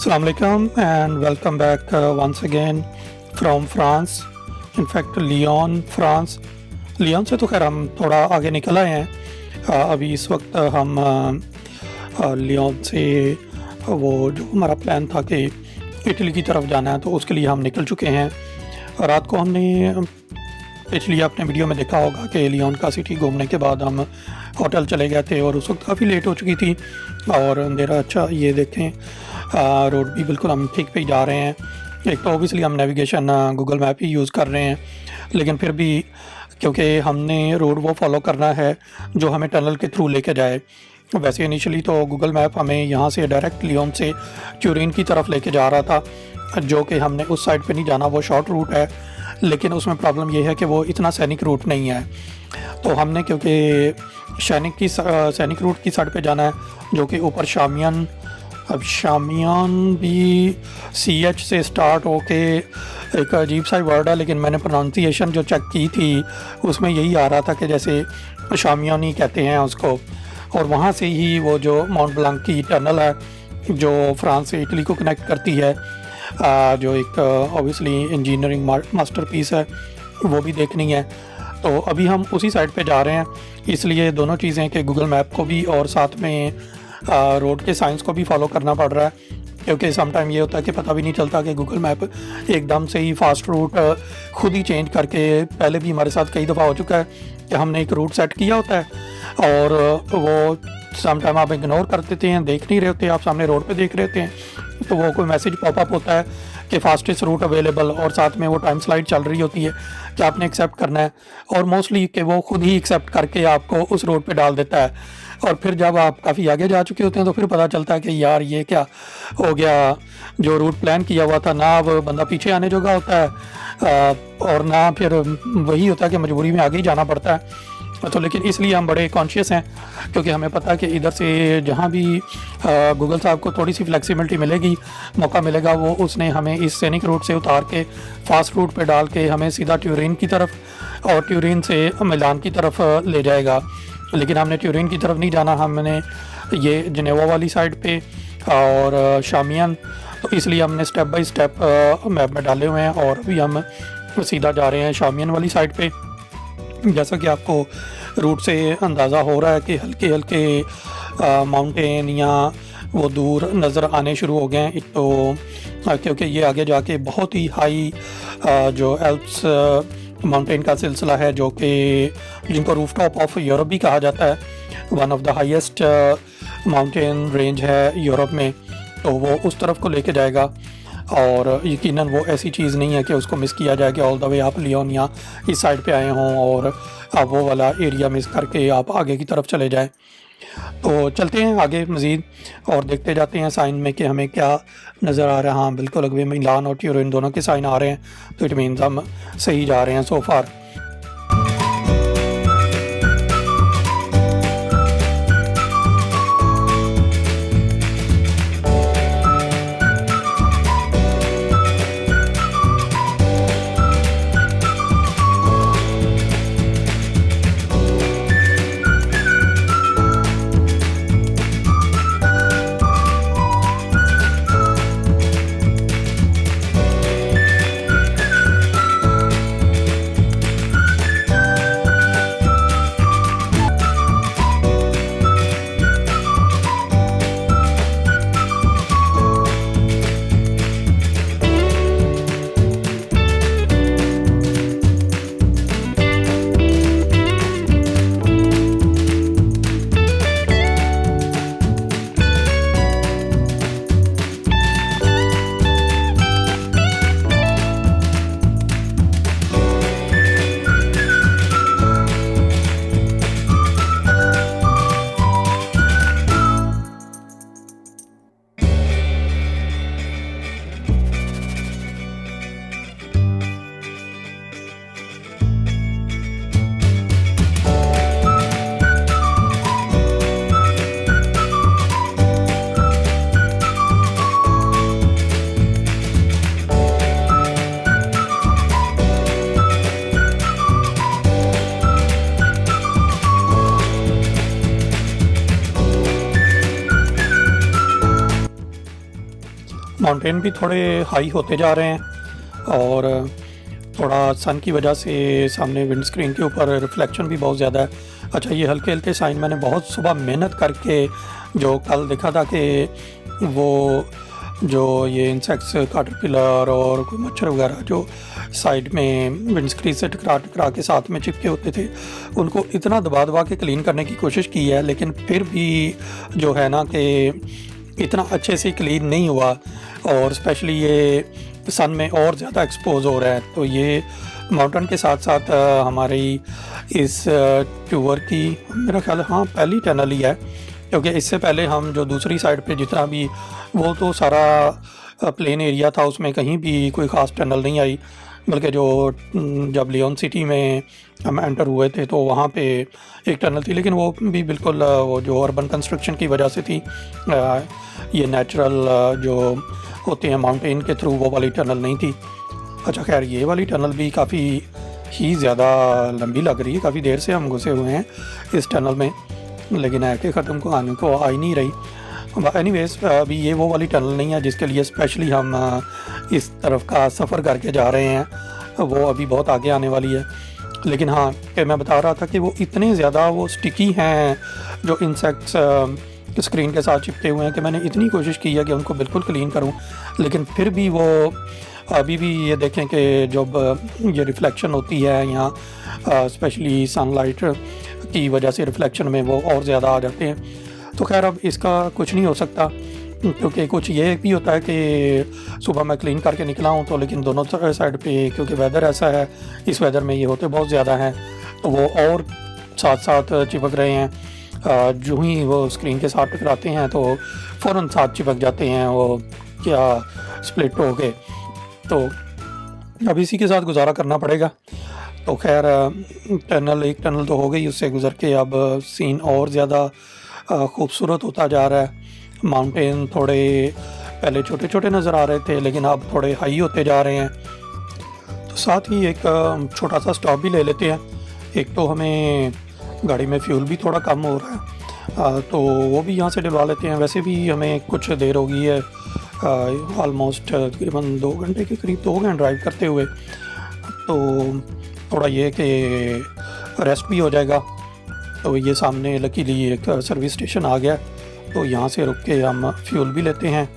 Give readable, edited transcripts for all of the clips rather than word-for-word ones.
Assalamu alaikum and welcome back once again from France. In fact Lyon, France. Lyon से तो खैर हम थोड़ा आगे निकल आए हैं। अभी इस वक्त हम लियोन से वो जो हमारा प्लान था कि इटली की तरफ जाना है तो उसके लिए हम निकल चुके हैं। रात को हमने पिछली अपने वीडियो में देखा होगा कि लियोन का सिटी घूमने के बाद हम होटल चले गए थे और उस वक्त काफ़ी लेट हो चुकी थी और अंधेरा। अच्छा ये देखें रोड भी बिल्कुल हम ठीक पे ही जा रहे हैं। एक तो ओबियसली हम नेविगेशन गूगल मैप ही यूज़ कर रहे हैं, लेकिन फिर भी क्योंकि हमने रोड वो फॉलो करना है जो हमें टनल के थ्रू लेके जाए। वैसे इनिशियली तो गूगल मैप हमें यहाँ से डायरेक्ट लियोन से ट्यूरिन की तरफ लेके जा रहा था, जो कि हमने उस साइड पे नहीं जाना, वो शॉर्ट रूट है। लेकिन उसमें प्रॉब्लम ये है कि वो इतना सैनिक रूट नहीं है, तो हमने क्योंकि सैनिक रूट की साइड पे जाना है जो कि ऊपर शामियान। अब शामियान भी CH से स्टार्ट होके एक अजीब सा वर्ड है, लेकिन मैंने प्रोनाउंसिएशन जो चेक की थी उसमें यही आ रहा था कि जैसे शामियान ही कहते हैं उसको। और वहाँ से ही वो जो माउंट ब्लांक की टनल है जो फ्रांस से इटली को कनेक्ट करती है, जो एक ऑब्वियसली इंजीनियरिंग मास्टरपीस है, वो भी देखनी है। तो अभी हम उसी साइड पे जा रहे हैं, इसलिए दोनों चीज़ें कि गूगल मैप को भी और साथ में रोड के साइंस को भी फॉलो करना पड़ रहा है, क्योंकि सम टाइम ये होता है कि पता भी नहीं चलता कि गूगल मैप एकदम से ही फास्ट रूट खुद ही चेंज करके। पहले भी हमारे साथ कई दफ़ा हो चुका है कि हमने एक रूट सेट किया होता है और वो सम टाइम आप इग्नोर कर देते हैं, देख नहीं रहे होते, आप सामने रोड पे देख रहे होते हैं, तो वो कोई मैसेज पॉपअप होता है कि फास्टेस्ट रूट अवेलेबल, और साथ में वो टाइम स्लाइड चल रही होती है कि आपने एक्सेप्ट करना है, और मोस्टली कि वो खुद ही एक्सेप्ट करके आपको उस रोड पे डाल देता है। और फिर जब आप काफ़ी आगे जा चुके होते हैं तो फिर पता चलता है कि यार ये क्या हो गया, जो रूट प्लान किया हुआ था ना अब बंदा पीछे आने जोगा होता है और ना फिर वही होता है कि मजबूरी में आगे ही जाना पड़ता है। तो लेकिन इसलिए हम बड़े कॉन्शियस हैं, क्योंकि हमें पता है कि इधर से जहाँ भी गूगल साहब को थोड़ी सी फ्लेक्सिबिलिटी मिलेगी, मौका मिलेगा, वो उसने हमें इस सैनिक रूट से उतार के फास्ट रूट पे डाल के हमें सीधा ट्यूरिन की तरफ और ट्यूरिन से मिलान की तरफ ले जाएगा। लेकिन हमने ट्यूरिन की तरफ नहीं जाना, हमने ये जनेवा वाली साइड पे और शामियान, तो इसलिए हमने स्टेप बाय स्टेप मैप में डाले हुए हैं और अभी हम सीधा जा रहे हैं शामियान वाली साइड पे। जैसा कि आपको रूट से अंदाज़ा हो रहा है कि हल्के हल्के माउंटेन या वो दूर नज़र आने शुरू हो गए हैं। एक तो क्योंकि ये आगे जाके बहुत ही हाई जो एल्प्स माउंटेन का सिलसिला है, जो कि जिनको रूफटॉप ऑफ यूरोप भी कहा जाता है, one of the highest mountain range है यूरोप में, तो वो उस तरफ को लेके जाएगा। और यकीनन वो ऐसी चीज़ नहीं है कि उसको मिस किया जाए कि ऑल द वे आप लियोन या इस साइड पे आए हों और आप वो वाला एरिया मिस करके आप आगे की तरफ चले जाएं। तो चलते हैं आगे मज़ीद और देखते जाते हैं साइन में कि हमें क्या नज़र आ रहा है। हाँ बिल्कुल, अगले मिलान और ट्यूरिन दोनों के साइन आ रहे हैं, तो इट मीन्स हम सही जा रहे हैं सो फार। माउंटेन भी थोड़े हाई होते जा रहे हैं और थोड़ा सन की वजह से सामने विंड स्क्रीन के ऊपर रिफ्लेक्शन भी बहुत ज़्यादा है। अच्छा, ये हल्के हल्के साइन मैंने बहुत सुबह मेहनत करके जो कल देखा था कि वो जो ये इंसेक्ट्स कैटरपिलर और कोई मच्छर वगैरह जो साइड में विंड स्क्रीन से टकरा टकरा के साथ में चिपके होते थे, उनको इतना दबा दबा के क्लीन करने की कोशिश की है, लेकिन फिर भी जो है ना कि इतना अच्छे से क्लीन नहीं हुआ और स्पेशली ये सन में और ज़्यादा एक्सपोज हो रहा है। तो ये माउंटेन के साथ साथ हमारी इस टूर की मेरा ख्याल हाँ पहली टनल ही है, क्योंकि इससे पहले हम जो दूसरी साइड पे जितना भी वो तो सारा प्लेन एरिया था, उसमें कहीं भी कोई ख़ास टनल नहीं आई, बल्कि जो जब लियोन सिटी में हम एंटर हुए थे तो वहाँ पे एक टनल थी, लेकिन वो भी बिल्कुल वो जो अर्बन कंस्ट्रक्शन की वजह से थी। ये नेचुरल जो होते हैं माउंटेन के थ्रू वो वाली टनल नहीं थी। अच्छा खैर, ये वाली टनल भी काफ़ी ही ज़्यादा लंबी लग रही है, काफ़ी देर से हम घुसे हुए हैं इस टनल में, लेकिन है कि ख़त्म को आने को आ ही नहीं रही। एनीवेज, अभी ये वो वाली टनल नहीं है जिसके लिए स्पेशली हम इस तरफ का सफ़र करके जा रहे हैं, वो अभी बहुत आगे आने वाली है। लेकिन हाँ कि मैं बता रहा था कि वो इतने ज़्यादा वो स्टिकी हैं जो इंसेक्ट्स स्क्रीन के साथ चिपके हुए हैं कि मैंने इतनी कोशिश की है कि उनको बिल्कुल क्लीन करूं, लेकिन फिर भी वो अभी भी ये देखें कि जब ये रिफ्लेक्शन होती है यहाँ स्पेशली सनलाइट की वजह से रिफ्लेक्शन में वो और ज़्यादा आ जाते हैं। तो खैर अब इसका कुछ नहीं हो सकता, क्योंकि कुछ ये भी होता है कि सुबह मैं क्लीन करके निकला हूँ तो लेकिन दोनों साइड पे क्योंकि वेदर ऐसा है, इस वेदर में ये होते बहुत ज़्यादा हैं तो वो और साथ साथ चिपक रहे हैं। जो ही वो स्क्रीन के साथ टकराते हैं तो फ़ौरन साथ चिपक जाते हैं, वो क्या स्प्लिट हो गए। तो अब इसी के साथ गुजारा करना पड़ेगा। तो खैर एक टनल तो हो गई, उससे गुज़र के अब सीन और ज़्यादा खूबसूरत होता जा रहा है। माउंटेन थोड़े पहले छोटे छोटे नज़र आ रहे थे, लेकिन अब थोड़े हाई होते जा रहे हैं। तो साथ ही एक छोटा सा स्टॉप भी ले लेते हैं। एक तो हमें गाड़ी में फ्यूल भी थोड़ा कम हो रहा है, तो वो भी यहाँ से डलवा लेते हैं। वैसे भी हमें कुछ देर हो गई है, ऑलमोस्ट तकरीबन 2 घंटे के करीब तो हो गए ड्राइव करते हुए, तो थोड़ा ये कि रेस्ट भी हो जाएगा। तो ये सामने लकीली एक सर्विस स्टेशन आ गया, तो यहाँ से रुक के हम फ्यूल भी लेते हैं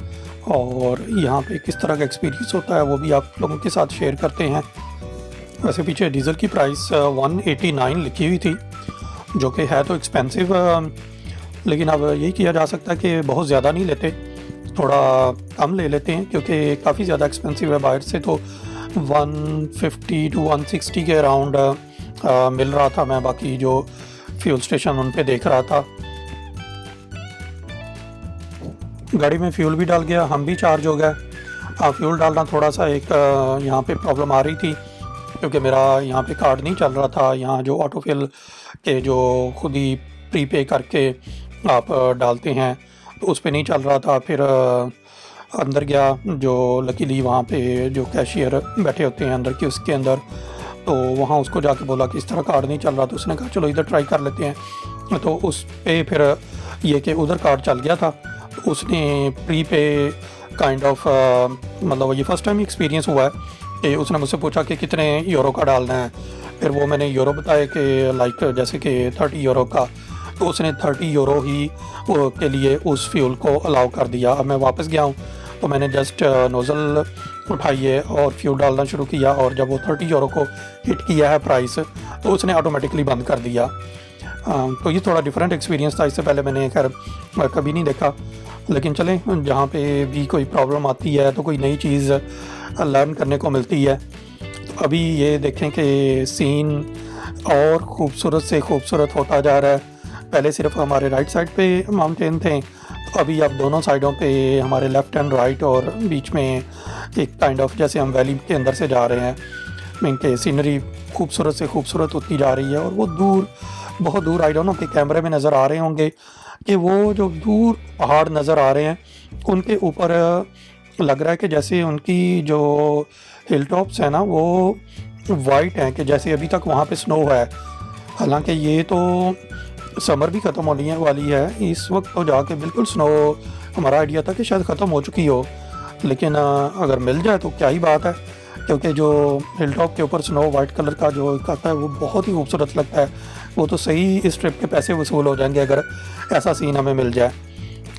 और यहाँ पे किस तरह का एक्सपीरियंस होता है वो भी आप लोगों के साथ शेयर करते हैं। वैसे पीछे डीज़ल की प्राइस 189 लिखी हुई थी, जो कि है तो एक्सपेंसिव, लेकिन अब यही किया जा सकता है कि बहुत ज़्यादा नहीं लेते, थोड़ा कम ले लेते हैं, क्योंकि काफ़ी ज़्यादा एक्सपेंसिव है। बाहर से तो 150 to 160 के अराउंड मिल रहा था, मैं बाकी जो फ्यूल स्टेशन उन पे देख रहा था। गाड़ी में फ्यूल भी डाल गया, हम भी चार्ज हो गए। फ्यूल डालना थोड़ा सा एक यहाँ पे प्रॉब्लम आ रही थी, क्योंकि मेरा यहाँ पे कार्ड नहीं चल रहा था। यहाँ जो ऑटोफिल के जो खुद ही प्री पे करके आप डालते हैं तो उस पे नहीं चल रहा था। फिर अंदर गया, जो लकीली वहाँ पे जो कैशियर बैठे होते हैं अंदर की उसके अंदर, तो वहाँ उसको जाके बोला कि इस तरह कार्ड नहीं चल रहा, तो उसने कहा चलो इधर ट्राई कर लेते हैं। तो उस पे फिर ये कि उधर कार्ड चल गया था, तो उसने प्री पे काइंड ऑफ मतलब ये फर्स्ट टाइम एक्सपीरियंस हुआ है कि उसने मुझसे पूछा कि कितने यूरो का डालना है। फिर वो मैंने यूरो बताया कि लाइक जैसे कि 30 यूरो का, तो उसने 30 यूरो ही के लिए उस फ्यूल को अलाउ कर दिया। अब मैं वापस गया हूँ तो मैंने जस्ट नोज़ल उठाई है और फ्यूल डालना शुरू किया, और जब वो 30 यूरो को हिट किया है प्राइस, तो उसने ऑटोमेटिकली बंद कर दिया। तो ये थोड़ा डिफरेंट एक्सपीरियंस था, इससे पहले मैंने खैर कभी नहीं देखा। लेकिन चलें, जहाँ पे भी कोई प्रॉब्लम आती है तो कोई नई चीज़ लर्न करने को मिलती है। तो अभी ये देखें कि सीन और ख़ूबसूरत से ख़ूबसूरत होता जा रहा है। पहले सिर्फ हमारे राइट साइड पे माउंटेन थे, तो अभी अब दोनों साइडों पे हमारे लेफ़्ट एंड राइट और बीच में एक काइंड ऑफ जैसे हम वैली के अंदर से जा रहे हैं, इनके सीनरी खूबसूरत से खूबसूरत होती जा रही है। और वो दूर, बहुत दूर, आई डोंट नो कि कैमरे में नज़र आ रहे होंगे कि वो जो दूर पहाड़ नज़र आ रहे हैं उनके ऊपर लग रहा है कि जैसे उनकी जो हिल टॉप्स हैं ना वो वाइट हैं, कि जैसे अभी तक वहाँ पे स्नो है। हालांकि ये तो समर भी ख़त्म होने वाली है, इस वक्त तो जाके बिल्कुल स्नो, हमारा आइडिया था कि शायद ख़त्म हो चुकी हो, लेकिन अगर मिल जाए तो क्या ही बात है, क्योंकि जो हिल टॉप के ऊपर स्नो वाइट कलर का जो एक आता है वो बहुत ही खूबसूरत लगता है। वो तो सही इस ट्रिप के पैसे वसूल हो जाएंगे अगर ऐसा सीन हमें मिल जाए।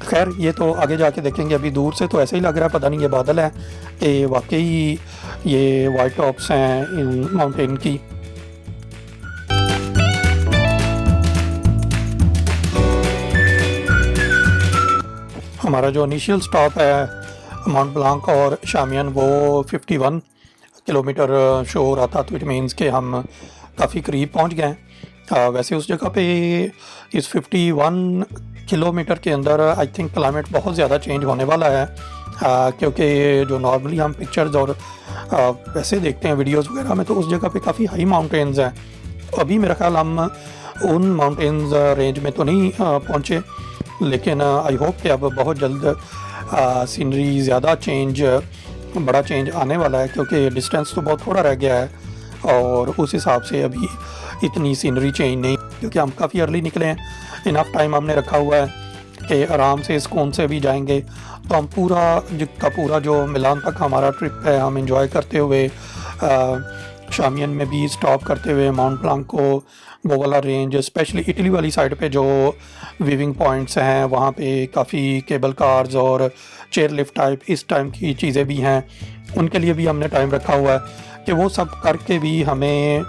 खैर ये तो आगे जाके देखेंगे, अभी दूर से तो ऐसे ही लग रहा है, पता नहीं ये बादल है कि वाकई ये वाइट टॉप्स हैं इन माउंटेन की। हमारा जो इनिशियल स्टॉप है माउंट ब्लांक और शामियन वो 51 किलोमीटर शो हो रहा था, तो इट मीन्स कि हम काफ़ी करीब पहुंच गए हैं। वैसे उस जगह पे इस 51 किलोमीटर के अंदर आई थिंक क्लाइमेट बहुत ज़्यादा चेंज होने वाला है, क्योंकि जो नॉर्मली हम पिक्चर्स और वैसे देखते हैं वीडियोस वगैरह में, तो उस जगह पे काफ़ी हाई माउंटेन्स हैं। अभी मेरा ख्याल हम उन माउंटेन्स रेंज में तो नहीं पहुँचे, लेकिन आई होप कि अब बहुत जल्द सीनरी ज़्यादा बड़ा चेंज आने वाला है, क्योंकि डिस्टेंस तो बहुत थोड़ा रह गया है और उस हिसाब से अभी इतनी सीनरी चेंज नहीं, क्योंकि हम काफ़ी अर्ली निकले हैं। इनफ टाइम हमने रखा हुआ है कि आराम से सुकून से भी जाएंगे, तो हम पूरा जो मिलान तक हमारा ट्रिप है हम इंजॉय करते हुए शामियन में भी स्टॉप करते हुए माउंट ब्लांक को वो वाला रेंज, स्पेशली इटली वाली साइड पे जो वीविंग पॉइंट्स हैं वहाँ पे काफ़ी केबल कार्स और चेयर लिफ्ट टाइप इस टाइम की चीज़ें भी हैं, उनके लिए भी हमने टाइम रखा हुआ है कि वो सब करके भी हमें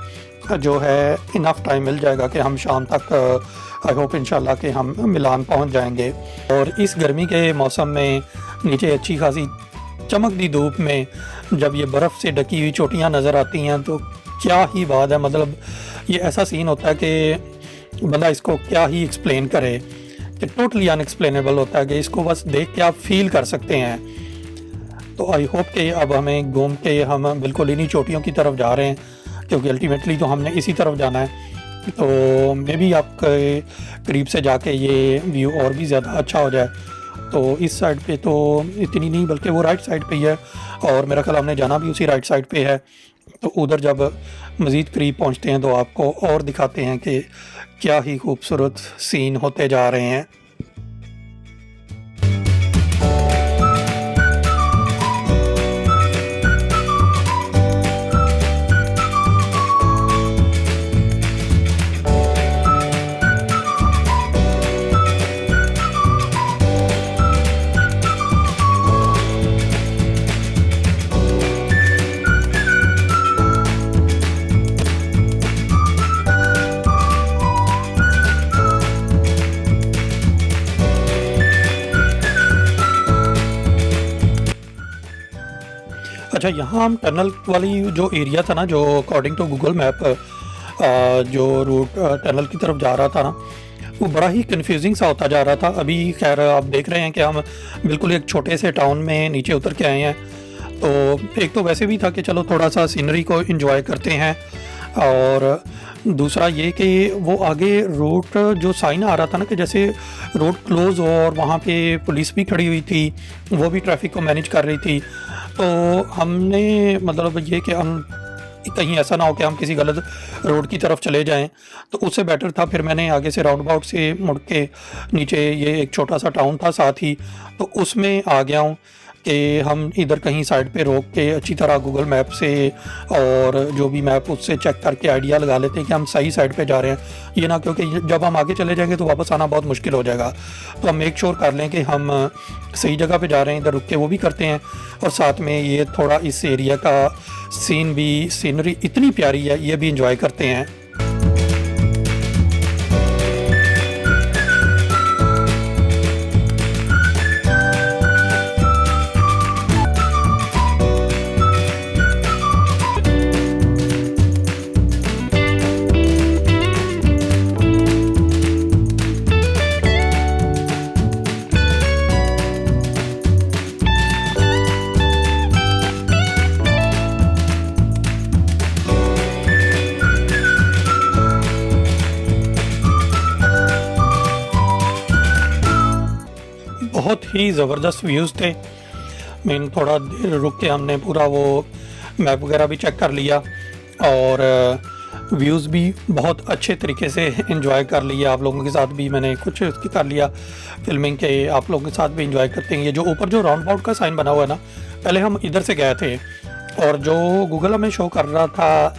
जो है इनफ टाइम मिल जाएगा कि हम शाम तक आई होप इंशाल्लाह कि हम मिलान पहुंच जाएंगे। और इस गर्मी के मौसम में नीचे अच्छी खासी चमकती धूप में जब ये बर्फ़ से ढकी हुई चोटियां नज़र आती हैं तो क्या ही बात है। मतलब ये ऐसा सीन होता है कि बंदा इसको क्या ही एक्सप्लेन करे, कि टोटली अनएक्सप्लेनेबल होता है, कि इसको बस देख के आप फील कर सकते हैं। तो आई होप कि अब हमें घूम के हम बिल्कुल इन्हीं चोटियों की तरफ जा रहे हैं, क्योंकि अल्टीमेटली तो हमने इसी तरफ जाना है। तो मे भी आपके करीब से जाके ये व्यू और भी ज़्यादा अच्छा हो जाए। तो इस साइड पे तो इतनी नहीं, बल्कि वो राइट साइड पे ही है और मेरा ख्याल हमने जाना भी उसी राइट साइड पे है। तो उधर जब मज़ीद करीब पहुंचते हैं तो आपको और दिखाते हैं कि क्या ही खूबसूरत सीन होते जा रहे हैं। अच्छा, यहाँ हम टनल वाली जो एरिया था ना, जो अकॉर्डिंग टू गूगल मैप जो रूट टनल की तरफ जा रहा था ना, वो बड़ा ही कंफ्यूजिंग सा होता जा रहा था। अभी खैर आप देख रहे हैं कि हम बिल्कुल एक छोटे से टाउन में नीचे उतर के आए हैं। तो एक तो वैसे भी था कि चलो थोड़ा सा सीनरी को एंजॉय करते हैं, और दूसरा ये कि वो आगे रूट जो साइन आ रहा था ना कि जैसे रोड क्लोज़ हो और वहाँ पे पुलिस भी खड़ी हुई थी, वो भी ट्रैफिक को मैनेज कर रही थी। तो हमने मतलब ये कि हम कहीं ऐसा ना हो कि हम किसी गलत रोड की तरफ चले जाएं, तो उससे बेटर था फिर मैंने आगे से राउंड अबाउट से मुड़ के नीचे, ये एक छोटा सा टाउन था साथ ही, तो उसमें आ गया हूँ कि हम इधर कहीं साइड पे रोक के अच्छी तरह गूगल मैप से और जो भी मैप उससे चेक करके आइडिया लगा लेते हैं कि हम सही साइड पे जा रहे हैं। ये ना, क्योंकि जब हम आगे चले जाएंगे तो वापस आना बहुत मुश्किल हो जाएगा। तो हम मेक श्योर कर लें कि हम सही जगह पे जा रहे हैं, इधर रुक के वो भी करते हैं, और साथ में ये थोड़ा इस एरिया का सीनरी इतनी प्यारी है, ये भी इंजॉय करते हैं। बहुत ही ज़बरदस्त व्यूज़ थे। मीन थोड़ा देर रुक के हमने पूरा वो मैप वगैरह भी चेक कर लिया, और व्यूज़ भी बहुत अच्छे तरीके से एंजॉय कर लिए। आप लोगों के साथ भी मैंने कुछ उसकी कर लिया फिल्मिंग के, आप लोगों के साथ भी एंजॉय करते हैं। ये जो ऊपर जो राउंड अबाउट का साइन बना हुआ है ना, पहले हम इधर से गए थे और जो गूगल हमें शो कर रहा था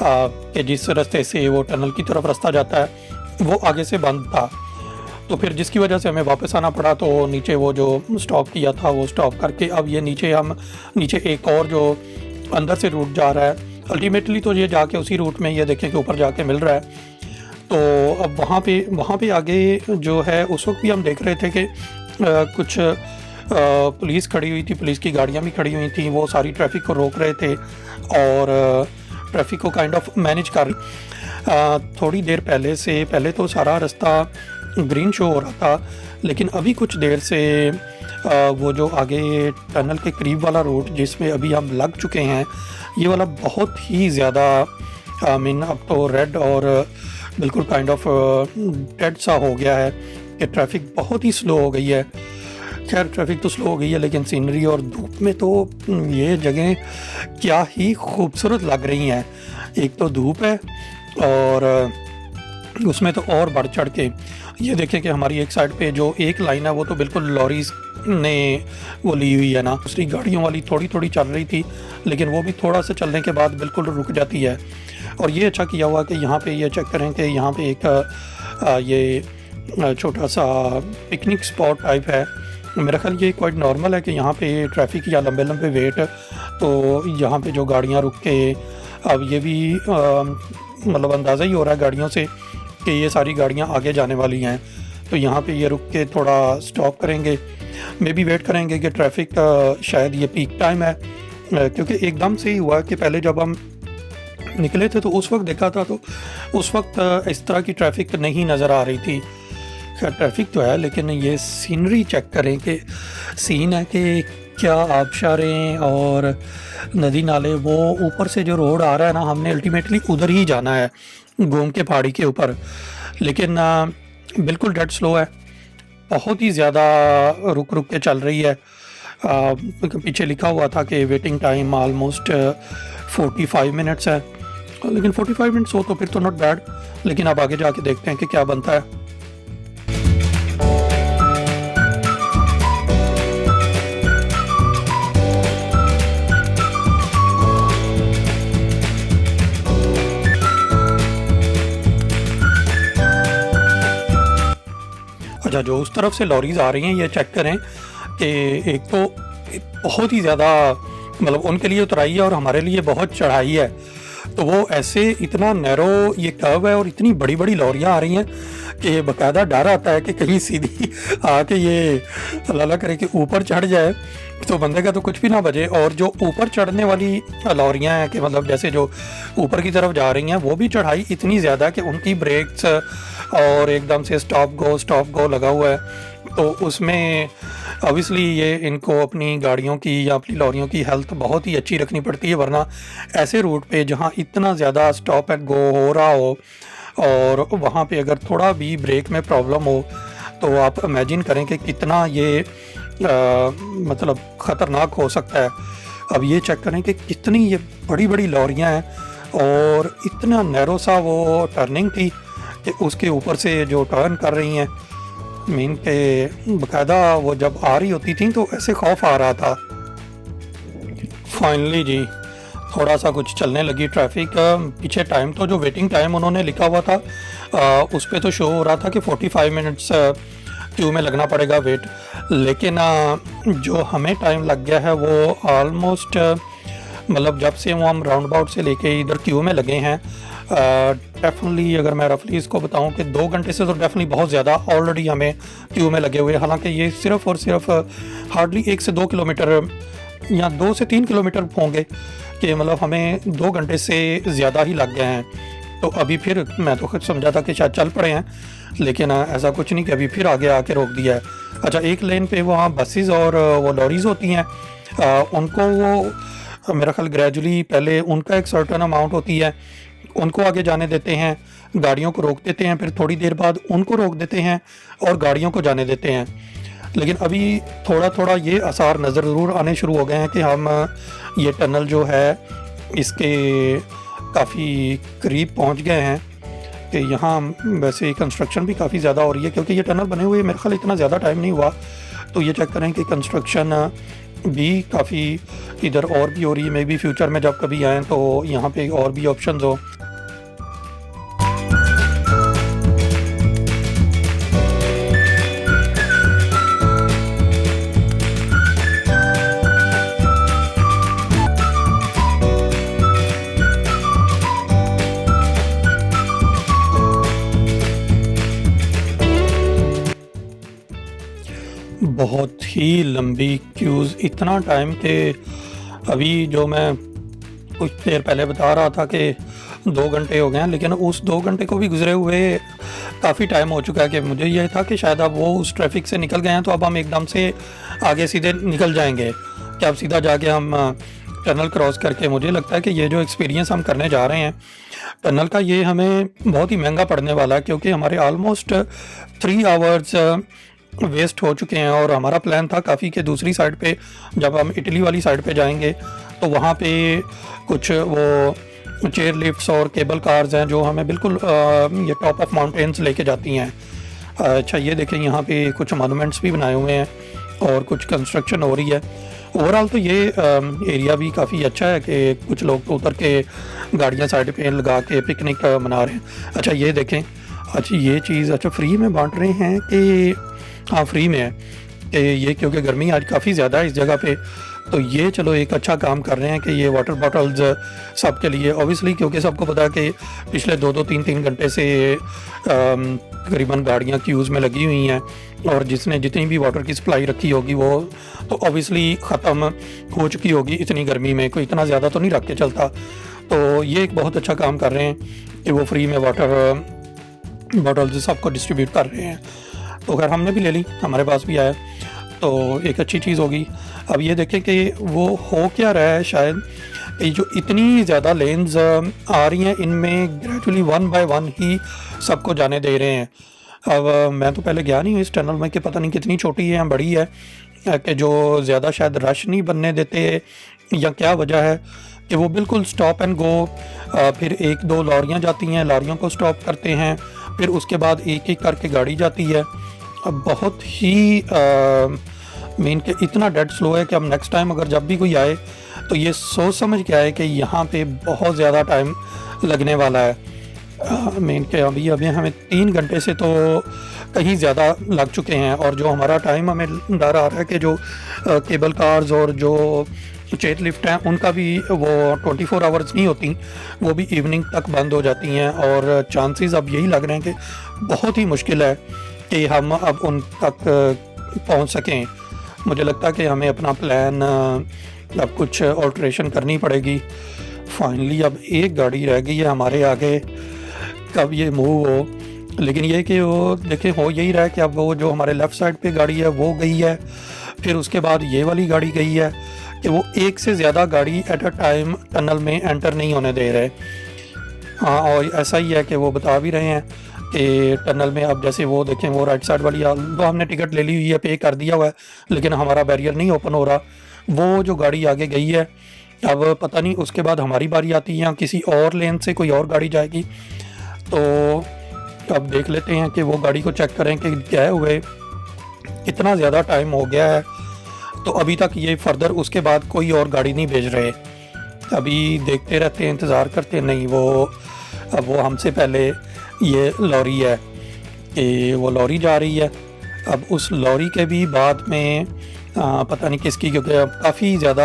कि जिस रास्ते से वो टनल की तरफ रास्ता जाता है वो आगे से बंद था, तो फिर जिसकी वजह से हमें वापस आना पड़ा। तो नीचे वो जो स्टॉप किया था वो स्टॉप करके अब ये नीचे एक और जो अंदर से रूट जा रहा है, अल्टीमेटली तो ये जाके उसी रूट में ये देखें कि ऊपर जाके मिल रहा है। तो अब वहाँ पे आगे जो है उस वक्त भी हम देख रहे थे कि कुछ पुलिस खड़ी हुई थी, पुलिस की गाड़ियाँ भी खड़ी हुई थी, वो सारी ट्रैफिक को रोक रहे थे और ट्रैफिक को काइंड ऑफ मैनेज कर थोड़ी देर पहले तो सारा रास्ता ग्रीन शो हो रहा था, लेकिन अभी कुछ देर से वो जो आगे टनल के करीब वाला रूट जिसमें अभी हम लग चुके हैं, ये वाला बहुत ही ज़्यादा अब तो रेड और बिल्कुल काइंड ऑफ डेड सा हो गया है कि ट्रैफिक बहुत ही स्लो हो गई है। खैर ट्रैफिक तो स्लो हो गई है, लेकिन सीनरी और धूप में तो ये जगह क्या ही खूबसूरत लग रही हैं। एक तो धूप है और उसमें तो और बढ़ चढ़ के ये देखें कि हमारी एक साइड पे जो एक लाइन है वो तो बिल्कुल लॉरीज ने वो ली हुई है ना, दूसरी गाड़ियों वाली थोड़ी थोड़ी चल रही थी, लेकिन वो भी थोड़ा सा चलने के बाद बिल्कुल रुक जाती है। और ये अच्छा किया हुआ कि यहाँ पे ये चेक करें कि यहाँ पे एक ये छोटा सा पिकनिक स्पॉट टाइप है। मेरा ख्याल ये क्वाइट नॉर्मल है कि यहाँ पे ट्रैफिक या लंबे लंबे वेट, तो यहाँ पे जो गाड़ियाँ रुक के, अब ये भी मतलब अंदाज़ा ही हो रहा है गाड़ियों से कि ये सारी गाड़ियाँ आगे जाने वाली हैं, तो यहाँ पे ये रुक के थोड़ा स्टॉप करेंगे, मे बी वेट करेंगे कि ट्रैफिक शायद ये पीक टाइम है, क्योंकि एकदम से ही हुआ कि पहले जब हम निकले थे तो उस वक्त देखा था तो उस वक्त इस तरह की ट्रैफिक नहीं नज़र आ रही थी। खैर ट्रैफिक तो है, लेकिन ये सीनरी चेक करें कि सीन है कि क्या आबशारें और नदी नाले, वो ऊपर से जो रोड आ रहा है ना, हमने अल्टीमेटली उधर ही जाना है घूम के पहाड़ी के ऊपर, लेकिन बिल्कुल डेड स्लो है, बहुत ही ज़्यादा रुक के चल रही है। पीछे लिखा हुआ था कि वेटिंग टाइम ऑलमोस्ट 45 मिनट्स है, लेकिन 45 मिनट्स हो तो फिर तो नॉट बैड, लेकिन अब आगे जाके देखते हैं कि क्या बनता है। अच्छा, जो उस तरफ से लॉरीज आ रही हैं ये चेक करें कि एक तो बहुत ही ज़्यादा मतलब उनके लिए उतराई है और हमारे लिए बहुत चढ़ाई है, तो वो ऐसे इतना नैरो ये कर्व है और इतनी बड़ी बड़ी लॉरियाँ आ रही हैं कि बाकायदा डर आता है कि कहीं सीधी आके ये अल्लाह करे कि ऊपर चढ़ जाए तो बंदे का तो कुछ भी ना बचे। और जो ऊपर चढ़ने वाली लॉरियाँ हैं कि मतलब जैसे जो ऊपर की तरफ जा रही हैं, वो भी चढ़ाई इतनी ज़्यादा कि उनकी ब्रेक्स और एकदम से स्टॉप गो लगा हुआ है, तो उसमें ऑब्वियसली ये इनको अपनी गाड़ियों की या अपनी लॉरियों की हेल्थ बहुत ही अच्छी रखनी पड़ती है, वरना ऐसे रूट पे जहाँ इतना ज़्यादा स्टॉप एंड गो हो रहा हो और वहाँ पे अगर थोड़ा भी ब्रेक में प्रॉब्लम हो तो आप इमेजिन करें कि कितना ये मतलब ख़तरनाक हो सकता है। अब ये चेक करें कि कितनी ये बड़ी बड़ी लॉरियाँ हैं और इतना नैरो सा वो टर्निंग थी कि उसके ऊपर से जो टर्न कर रही हैं, मीन के बाकायदा वो जब आ रही होती थी तो ऐसे खौफ आ रहा था। फाइनली जी थोड़ा सा कुछ चलने लगी ट्रैफिक। पीछे टाइम तो जो वेटिंग टाइम उन्होंने लिखा हुआ था उस पर तो शो हो रहा था कि 45 मिनट्स क्यू में लगना पड़ेगा वेट, लेकिन जो हमें टाइम लग गया है वो ऑलमोस्ट मतलब जब से वो हम राउंड अबाउट से लेके इधर क्यू में लगे हैं, डेफिनेटली अगर मैं रफली इसको बताऊं कि 2 घंटे से तो डेफिनेटली बहुत ज़्यादा ऑलरेडी हमें क्यू में लगे हुए। हालांकि ये सिर्फ और सिर्फ हार्डली 1 से 2 किलोमीटर या 2 से 3 किलोमीटर होंगे कि मतलब हमें 2 घंटे से ज़्यादा ही लग गए हैं। तो अभी फिर मैं तो खुद समझा था कि शायद चल पड़े हैं, लेकिन ऐसा कुछ नहीं कि अभी फिर आगे आके रोक दिया है। अच्छा, एक लेन पे वहाँ बसेस और वो लॉरीज होती हैं, उनको वो मेरा ख्याल ग्रेजुअली पहले उनका एक सर्टेन अमाउंट होती है, उनको आगे जाने देते हैं, गाड़ियों को रोक देते हैं, फिर थोड़ी देर बाद उनको रोक देते हैं और गाड़ियों को जाने देते हैं। लेकिन अभी थोड़ा थोड़ा ये आसार नज़र ज़रूर आने शुरू हो गए हैं कि हम ये टनल जो है इसके काफ़ी करीब पहुंच गए हैं कि यहाँ वैसे कंस्ट्रक्शन भी काफ़ी ज़्यादा हो रही है, क्योंकि ये टनल बने हुए मेरे ख्याल इतना ज़्यादा टाइम नहीं हुआ। तो ये चेक करें कि कंस्ट्रक्शन भी काफ़ी इधर और भी हो रही है। मे बी फ्यूचर में जब कभी आएँ तो यहाँ पे और भी ऑप्शंस हो। बहुत ही लंबी क्यूज़, इतना टाइम के अभी जो मैं कुछ देर पहले बता रहा था कि 2 घंटे हो गए हैं, लेकिन उस 2 घंटे को भी गुजरे हुए काफ़ी टाइम हो चुका है कि मुझे यह था कि शायद अब वो उस ट्रैफिक से निकल गए हैं तो अब हम एकदम से आगे सीधे निकल जाएंगे, कि अब सीधा जाके हम टनल क्रॉस करके। मुझे लगता है कि ये जो एक्सपीरियंस हम करने जा रहे हैं टनल का, ये हमें बहुत ही महंगा पड़ने वाला है, क्योंकि हमारे ऑलमोस्ट 3 आवर्स वेस्ट हो चुके हैं। और हमारा प्लान था काफ़ी कि दूसरी साइड पे जब हम इटली वाली साइड पे जाएंगे तो वहाँ पे कुछ वो चेयर लिफ्ट्स और केबल कार्स हैं जो हमें बिल्कुल ये टॉप ऑफ माउंटेन्स लेके जाती हैं। अच्छा ये देखें, यहाँ पे कुछ मॉन्यूमेंट्स भी बनाए हुए हैं और कुछ कंस्ट्रक्शन हो रही है। ओवरऑल तो ये एरिया भी काफ़ी अच्छा है कि कुछ लोग तो उतर के गाड़ियाँ साइड पे लगा के पिकनिक मना रहे हैं। अच्छा ये देखें, अच्छा ये चीज़ अच्छा फ्री में बांट रहे हैं कि हाँ फ्री में है कि ये, क्योंकि गर्मी आज काफ़ी ज़्यादा है इस जगह पे, तो ये चलो एक अच्छा काम कर रहे हैं कि ये वाटर बॉटल्स सबके लिए, ऑब्वियसली क्योंकि सबको पता है कि पिछले 2-3 घंटे से तकरीबन गाड़ियाँ क्यूज़ में लगी हुई हैं और जिसने जितनी भी वाटर की सप्लाई रखी होगी वो तो ऑब्वियसली ख़त्म हो चुकी होगी इतनी गर्मी में, कोई इतना ज़्यादा तो नहीं रख के चलता। तो ये एक बहुत अच्छा काम कर रहे हैं कि वो फ्री में वाटर बॉटल्स सबको डिस्ट्रीब्यूट कर रहे हैं। तो अगर हमने भी ले ली, हमारे पास भी आया, तो एक अच्छी चीज़ होगी। अब ये देखें कि वो हो क्या रहा है, शायद ये जो इतनी ज़्यादा लेन्स आ रही हैं इनमें ग्रेजुअली 1 बाय 1 ही सबको जाने दे रहे हैं। अब मैं तो पहले गया नहीं हूँ इस टनल में कि पता नहीं कितनी छोटी है या बड़ी है, कि जो ज़्यादा शायद रश नहीं बनने देते या क्या वजह है कि वो बिल्कुल स्टॉप एंड गो। फिर 1-2 लॉरियाँ जाती हैं, लॉरियों को स्टॉप करते हैं, फिर उसके बाद एक एक करके गाड़ी जाती है। अब बहुत ही मीन के इतना डेड स्लो है कि अब नेक्स्ट टाइम अगर जब भी कोई आए तो ये सोच समझ के आए कि यहाँ पे बहुत ज़्यादा टाइम लगने वाला है। मीन के अभी हमें 3 घंटे से तो कहीं ज़्यादा लग चुके हैं, और जो हमारा टाइम हमें डर आ रहा है कि जो केबल कार्स और जो चेयर लिफ्ट हैं उनका भी वो 24 आवर्स नहीं होती, वो भी इवनिंग तक बंद हो जाती हैं। और चांसेस अब यही लग रहे हैं कि बहुत ही मुश्किल है कि हम अब उन तक पहुंच सकें। मुझे लगता है कि हमें अपना प्लान अब कुछ ऑल्ट्रेशन करनी पड़ेगी। फाइनली अब एक गाड़ी रह गई है हमारे आगे, कब ये मूव हो। लेकिन ये कि वो देखें हो यही रहा है कि अब वो जो हमारे लेफ़्ट साइड पे गाड़ी है वो गई है, फिर उसके बाद ये वाली गाड़ी गई है कि वो एक से ज़्यादा गाड़ी एट अ टाइम टनल में एंटर नहीं होने दे रहे। हाँ, और ऐसा ही है कि वो बता भी रहे हैं कि टनल में अब जैसे वो देखें वो राइट साइड वाली, तो हमने टिकट ले ली हुई है, पे कर दिया हुआ है, लेकिन हमारा बैरियर नहीं ओपन हो रहा। वो जो गाड़ी आगे गई है अब पता नहीं उसके बाद हमारी बारी आती है या किसी और लेन से कोई और गाड़ी जाएगी। तो अब देख लेते हैं कि वो गाड़ी को चेक करें कि गए हुए कितना ज़्यादा टाइम हो गया है। तो अभी तक ये फर्दर उसके बाद कोई और गाड़ी नहीं भेज रहे, अभी देखते रहते हैं, इंतज़ार करते हैं। नहीं, अब वो हमसे पहले ये लॉरी है कि वो लॉरी जा रही है। अब उस लॉरी के भी बाद में पता नहीं किसकी, क्योंकि अब काफ़ी ज़्यादा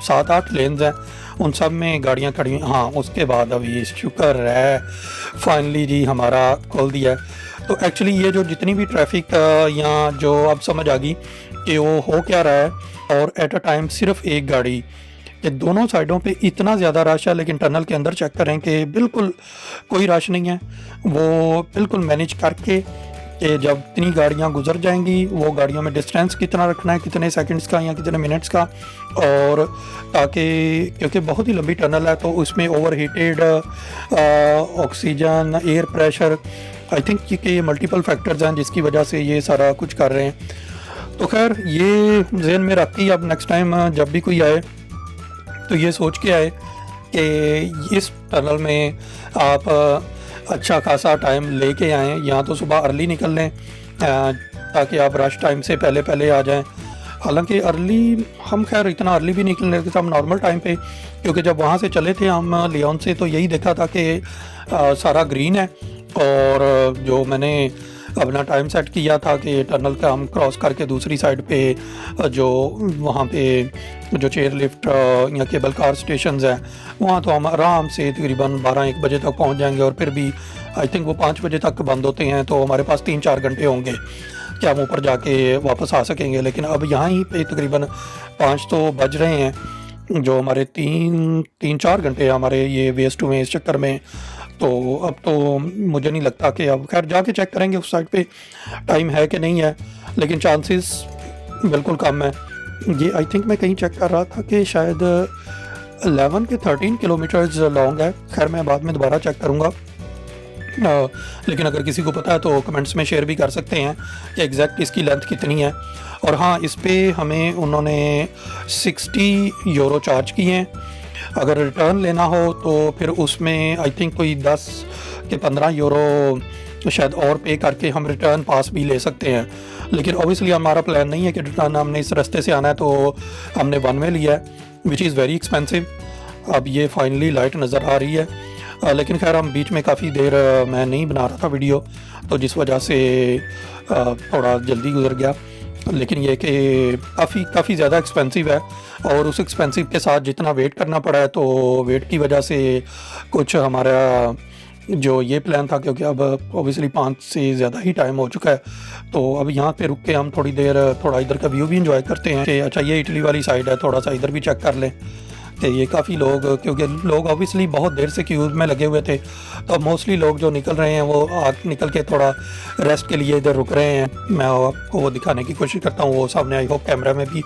7-8 लेन्स हैं, उन सब में गाड़ियाँ खड़ी हुई। हाँ, उसके बाद अभी शुक्र है फाइनली जी हमारा खोल दिया है। तो एक्चुअली ये जो जितनी भी ट्रैफिक या जो अब समझ आ गई कि वो हो क्या रहा है, और एट अ टाइम सिर्फ एक गाड़ी, कि दोनों साइडों पे इतना ज़्यादा रश है, लेकिन टनल के अंदर चेक करें कि बिल्कुल कोई रश नहीं है। वो बिल्कुल मैनेज करके कि जब इतनी गाड़ियाँ गुजर जाएंगी, वो गाड़ियों में डिस्टेंस कितना रखना है, कितने सेकंड्स का या कितने मिनट्स का, और ताकि क्योंकि बहुत ही लंबी टनल है तो उसमें overheated oxygen, air pressure, I think कि मल्टीपल फैक्टर्स हैं जिसकी वजह से ये सारा कुछ कर रहे हैं। तो खैर ये जहन में रखती अब नेक्स्ट टाइम जब भी कोई आए तो ये सोच के आए कि इस टनल में आप अच्छा खासा टाइम लेके आएँ, या तो सुबह अर्ली निकल लें ताकि आप रश टाइम से पहले पहले आ जाएं। हालांकि अर्ली हम खैर इतना अर्ली भी निकल रहे थे, हम नॉर्मल टाइम पे, क्योंकि जब वहाँ से चले थे हम लियोन से तो यही देखा था कि सारा ग्रीन है, और जो मैंने अपना टाइम सेट किया था कि टनल का हम क्रॉस करके दूसरी साइड पे जो वहाँ पे जो चेयर लिफ्ट या केबल कार स्टेशंस हैं वहाँ तो हम आराम से तकरीबन 12-1 बजे तक पहुँच जाएंगे, और फिर भी आई थिंक वो 5 बजे तक बंद होते हैं, तो हमारे पास 3-4 घंटे होंगे कि हम ऊपर जाके वापस आ सकेंगे। लेकिन अब यहाँ ही पे तकरीबन 5 तो बज रहे हैं, जो हमारे 3-4 घंटे हमारे ये वेस्ट हुए इस चक्कर में। तो अब तो मुझे नहीं लगता कि अब खैर जाके चेक करेंगे उस साइड पे टाइम है कि नहीं है, लेकिन चांसेस बिल्कुल कम है। ये आई थिंक मैं कहीं चेक कर रहा था कि शायद 11 के 13 किलोमीटर्स लॉन्ग है। खैर मैं बाद में दोबारा चेक करूँगा, लेकिन अगर किसी को पता है तो कमेंट्स में शेयर भी कर सकते हैं कि एग्जैक्ट इसकी लेंथ कितनी है। और हाँ, इस पे हमें उन्होंने 60 यूरो चार्ज किए हैं। अगर रिटर्न लेना हो तो फिर उसमें आई थिंक कोई 10 के 15 यूरो शायद और पे करके हम रिटर्न पास भी ले सकते हैं। लेकिन ऑब्वियसली हमारा प्लान नहीं है कि रिटर्न हमने इस रास्ते से आना है, तो हमने वन वे लिया है विच इज़ वेरी एक्सपेंसिव। अब ये फाइनली लाइट नज़र आ रही है, लेकिन खैर हम बीच में काफ़ी देर मैं नहीं बना रहा था वीडियो, तो जिस वजह से थोड़ा जल्दी गुजर गया। लेकिन ये कि काफ़ी ज़्यादा एक्सपेंसिव है, और उस एक्सपेंसिव के साथ जितना वेट करना पड़ा है, तो वेट की वजह से कुछ हमारा जो ये प्लान था, क्योंकि अब ऑब्वियसली 5 से ज़्यादा ही टाइम हो चुका है, तो अब यहाँ पे रुक के हम थोड़ी देर थोड़ा इधर का व्यू भी इंजॉय करते हैं कि अच्छा ये इटली वाली साइड है, थोड़ा सा इधर भी चेक कर लें कि ये काफ़ी लोग, क्योंकि लोग ऑब्वियसली बहुत देर से क्यूज़ में लगे हुए थे, तो मोस्टली लोग जो निकल रहे हैं वो आग निकल के थोड़ा रेस्ट के लिए इधर रुक रहे हैं। मैं आपको वो दिखाने की कोशिश करता हूँ, वो सामने आई होप कैमरा में भी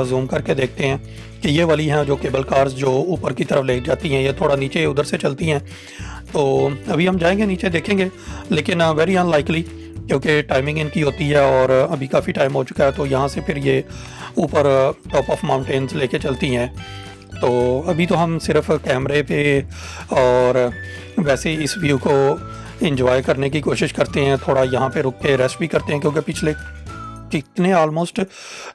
जूम करके देखते हैं कि ये वाली हैं जो केबल कार्स जो ऊपर की तरफ ले जाती हैं, ये थोड़ा नीचे उधर से चलती हैं। तो अभी हम जाएंगे नीचे देखेंगे, लेकिन वेरी अनलाइकली, क्योंकि टाइमिंग इनकी होती है और अभी काफ़ी टाइम हो चुका है, तो यहाँ से फिर ये ऊपर टॉप ऑफ माउंटेन्स लेके चलती हैं। तो अभी तो हम सिर्फ कैमरे पे और वैसे इस व्यू को एंजॉय करने की कोशिश करते हैं, थोड़ा यहाँ पे रुक के रेस्ट भी करते हैं, क्योंकि पिछले कितने ऑलमोस्ट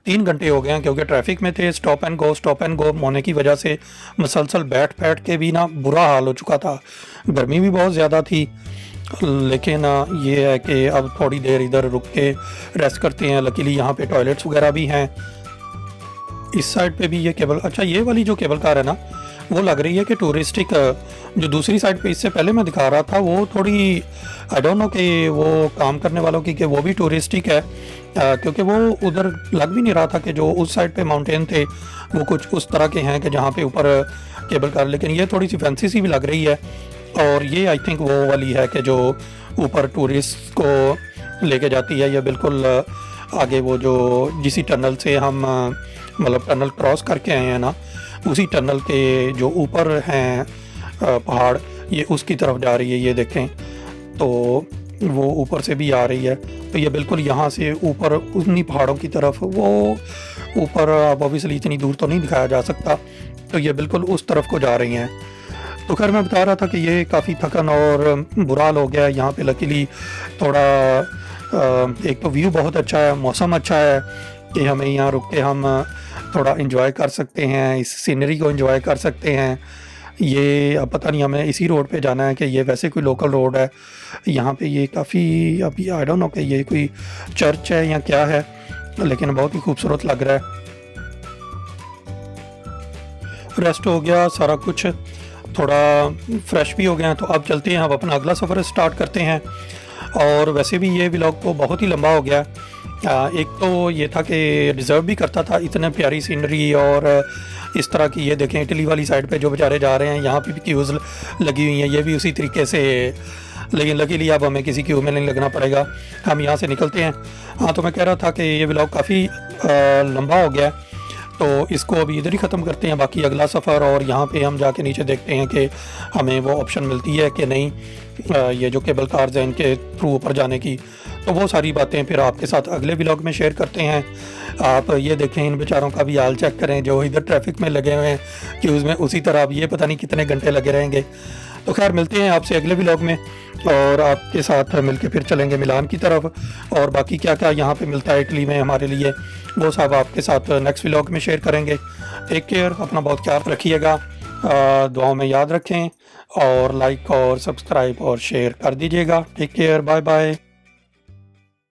3 घंटे हो गए हैं, क्योंकि ट्रैफिक में थे, स्टॉप एंड गो होने की वजह से मुसलसल बैठ के भी ना बुरा हाल हो चुका था। गर्मी भी बहुत ज़्यादा थी, लेकिन ये है कि अब थोड़ी देर इधर रुक के रेस्ट करते हैं। लकीली यहाँ पे टॉयलेट्स वगैरह भी हैं। इस साइड पे भी ये केबल, अच्छा ये वाली जो केबल कार है ना, वो लग रही है कि टूरिस्टिक, जो दूसरी साइड पे इससे पहले मैं दिखा रहा था वो थोड़ी आई डोंट नो कि वो काम करने वालों की कि वो भी टूरिस्टिक है, क्योंकि वो उधर लग भी नहीं रहा था कि जो उस साइड पे माउंटेन थे वो कुछ उस तरह के हैं कि जहाँ पे ऊपर केबल कार, लेकिन ये थोड़ी सी फैंसी सी भी लग रही है। और ये आई थिंक वो वाली है कि जो ऊपर टूरिस्ट को लेके जाती है, ये बिल्कुल आगे वो जो जिसी टनल से हम मतलब टनल क्रॉस करके आए हैं ना, उसी टनल के जो ऊपर हैं पहाड़, ये उसकी तरफ जा रही है। ये देखें तो वो ऊपर से भी आ रही है, तो ये बिल्कुल यहाँ से ऊपर उन्हीं पहाड़ों की तरफ, वो ऊपर अब ऑब्वियसली इतनी दूर तो नहीं दिखाया जा सकता, तो ये बिल्कुल उस तरफ को जा रही हैं। तो खैर मैं बता रहा था कि ये काफ़ी थकन और बुरा हाल हो गया है यहाँ पे। लकीली थोड़ा एक तो व्यू बहुत अच्छा है, मौसम अच्छा है कि हमें यहाँ रुक के हम थोड़ा इन्जॉय कर सकते हैं, इस सीनरी को इन्जॉय कर सकते हैं। ये अब पता नहीं हमें इसी रोड पे जाना है कि ये वैसे कोई लोकल रोड है यहाँ पे। ये काफ़ी अभी आई डोंट नो कि ये कोई चर्च है या क्या है, लेकिन बहुत ही खूबसूरत लग रहा है। रेस्ट हो गया सारा कुछ, थोड़ा फ्रेश भी हो गए हैं, तो अब चलते हैं, अब अपना अगला सफ़र स्टार्ट करते हैं। और वैसे भी ये व्लॉग तो बहुत ही लंबा हो गया। एक तो ये था कि डिज़र्व भी करता था इतने प्यारी सीनरी और इस तरह की। ये देखें इटली वाली साइड पे जो बेचारे जा रहे हैं, यहाँ पे भी क्यूज़ लगी हुई हैं, ये भी उसी तरीके से, लेकिन लकीली अब हमें किसी क्यू में नहीं लगना पड़ेगा, हम यहाँ से निकलते हैं। हाँ, तो मैं कह रहा था कि ये व्लॉग काफ़ी लंबा हो गया, तो इसको अभी इधर ही ख़त्म करते हैं। बाकी अगला सफ़र और यहाँ पे हम जाके नीचे देखते हैं कि हमें वो ऑप्शन मिलती है कि नहीं, ये जो केबल कार्स हैं इनके थ्रू ऊपर जाने की। तो वो सारी बातें फिर आपके साथ अगले व्लॉग में शेयर करते हैं। आप ये देखें, इन बेचारों का भी हाल चेक करें जो इधर ट्रैफिक में लगे हुए हैं क्यूज़ में, उसी तरह अब ये पता नहीं कितने घंटे लगे रहेंगे। तो खैर मिलते हैं आपसे अगले व्लॉग में, और आपके साथ मिलके फिर चलेंगे मिलान की तरफ, और बाकी क्या क्या यहाँ पे मिलता है इटली में हमारे लिए वो सब आपके साथ नेक्स्ट व्लॉग में शेयर करेंगे। टेक केयर, अपना बहुत ख्याल रखिएगा, दुआओं में याद रखें, और लाइक और सब्सक्राइब और शेयर कर दीजिएगा। Take care, bye bye.